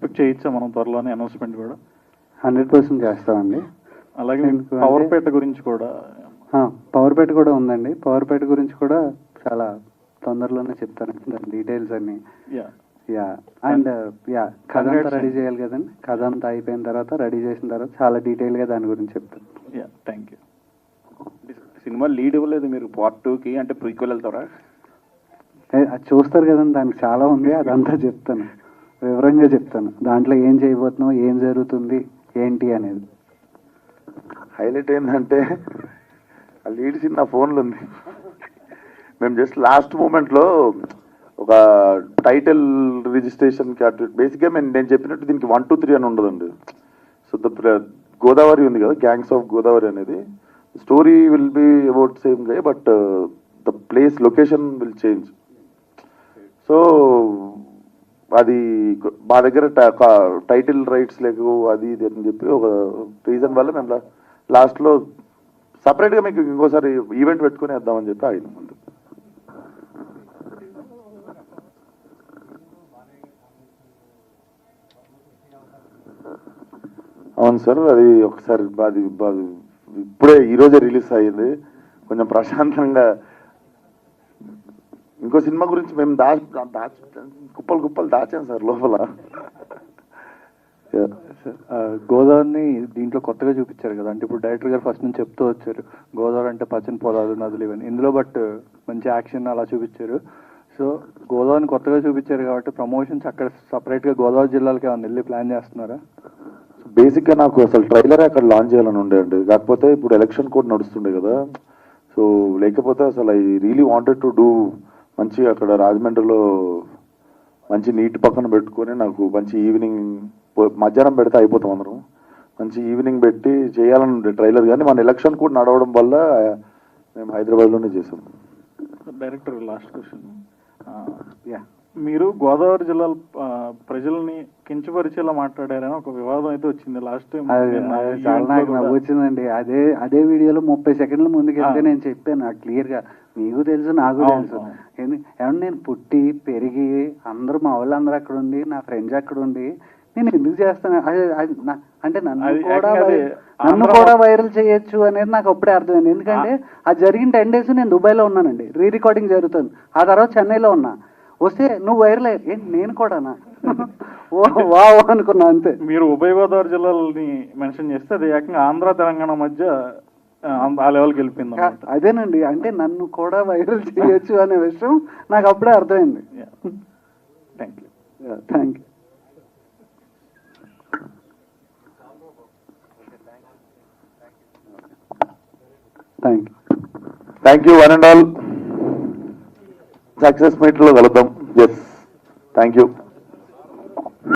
Expect చేయొచ్చా మనం త్వరలోనే అనౌన్స్మెంట్ కూడా? 100% చేస్తామండి. అలాగే పవర్పేట గురించి కూడా, పవర్పేట కూడా ఉందండి. పవర్పేట గురించి కూడా చాలా తొందరలోనే చెప్తాను, దాని డీటెయిల్స్ అన్ని. అండ్ కథ అంతా రెడీ చేయాలి కదండి. కథ అంతా అయిపోయిన తర్వాత, రెడీ చేసిన తర్వాత చాలా డీటెయిల్గా దాని గురించి చెప్తాను. Thank you. సినిమా లీడ్ ఇవ్వలేదు మీరు పార్ట్ 2కి, అంటే ప్రీక్వెల్ వెళ్తారా? అది చూస్తారు కదండి, దానికి చాలా ఉంది, అదంతా చెప్తాను, వివరంగా చెప్తాను. దాంట్లో ఏం చేయబోతున్నాం, ఏం జరుగుతుంది, ఏంటి అనేది. హైలైట్ ఏంటంటే ఆ లీడ్ సీన్ నా ఫోన్లో ఉంది. మేము జస్ట్ లాస్ట్ మూమెంట్లో ఒక టైటిల్ రిజిస్ట్రేషన్కి అటు బేసిక్గా నేను చెప్పినట్టు దీనికి 1, 2, 3 అని ఉండదండి. సో గోదావరి ఉంది కదా, గ్యాంగ్స్ ఆఫ్ గోదావరి అనేది story will be about same గా, but the place location will change. So అది మా దగ్గర టైటిల్ రైట్స్ లేకు, అది ఇది అని చెప్పి ఒక రీజన్ వల్ల మేము లాస్ట్లో సపరేట్గా మీకు ఇంకోసారి ఈవెంట్ పెట్టుకుని వేద్దామని చెప్పి ఆగిన ముందు. అవును సార్, అది ఒకసారి అది ఇప్పుడే ఈరోజే రిలీజ్ అయ్యింది. కొంచెం ప్రశాంతంగా ఇంకో సినిమా గురించి మేము కుప్పలు దాచాం సార్ లోపల. గోదావరిని దీంట్లో కొత్తగా చూపించారు కదా, అంటే ఇప్పుడు డైరెక్టర్ గారు ఫస్ట్ నుంచి చెప్తూ వచ్చారు గోదావరి అంటే పచ్చని పొలాలు, నదులు ఇవన్నీ. ఇందులో బట్ మంచి యాక్షన్ అలా చూపించారు. సో గోదావరిని కొత్తగా చూపించారు కాబట్టి ప్రమోషన్స్ అక్కడ సపరేట్గా గోదావరి జిల్లాలకి ఏమైనా వెళ్ళి ప్లాన్ చేస్తున్నారా? బేసిక్గా నాకు అసలు ట్రైలరే అక్కడ లాంచ్ చేయాలని ఉండే అండి. కాకపోతే ఇప్పుడు ఎలక్షన్ కూడా నడుస్తుండే కదా, సో లేకపోతే అసలు I really wanted to do మంచిగా అక్కడ రాజమండ్రిలో మంచి నీటి పక్కన పెట్టుకొని, నాకు మంచి ఈవినింగ్ మధ్యాహ్నం పెడితే అయిపోతాం అందరం, మంచి ఈవినింగ్ పెట్టి చేయాలని ఉండే ట్రైలర్. కానీ మన ఎలక్షన్ కూడా నడవడం వల్ల మేము హైదరాబాద్లోనే చేసాం. డైరెక్టర్ లాస్ట్ క్వశ్చన్, మీరు గోదావరి జిల్లాల ప్రజల్ని కించపరిచేలా మాట్లాడారని ఒక వివాదం అయితే వచ్చింది లాస్ట్ టైం. చాలా నాకు నవ్వు వచ్చిందండి. అదే వీడియోలో 30 సెకండ్ల ముందుకెళ్తే నేను చెప్పాను క్లియర్గా, మీకు తెలుసు నాకు తెలుసు. ఏమన్నా నేను పుట్టి పెరిగి అందరూ మా వాళ్ళందరూ అక్కడ ఉండి, నా ఫ్రెండ్స్ అక్కడ ఉండి నేను ఎందుకు చేస్తాను అంటే నన్ను కూడా వైరల్ చేయొచ్చు అనేది నాకు అప్పుడే అర్థమైంది. ఎందుకంటే అది జరిగిన 10 days నేను దుబాయ్లో ఉన్నానండి, రీ రికార్డింగ్ జరుగుతుంది. ఆ తర్వాత చెన్నైలో ఉన్నా. వస్తే నువ్వు వైరల్ అయ్యి నేను కూడానా వా అనుకున్నా అంతే. మీరు ఉభయ గోదావరి జిల్లాలని మెన్షన్ చేస్తే అది ఏకంగా ఆంధ్ర తెలంగాణ మధ్య ఆ లెవెల్కి వెళ్ళిపోయింది. అదేనండి, అంటే నన్ను కూడా వైరల్ చేయొచ్చు అనే విషయం నాకు అప్పుడే అర్థమైంది. Thank you. Thank you. Thank you one and all. Success మీట్లో కలుద్దాం. Yes, thank you.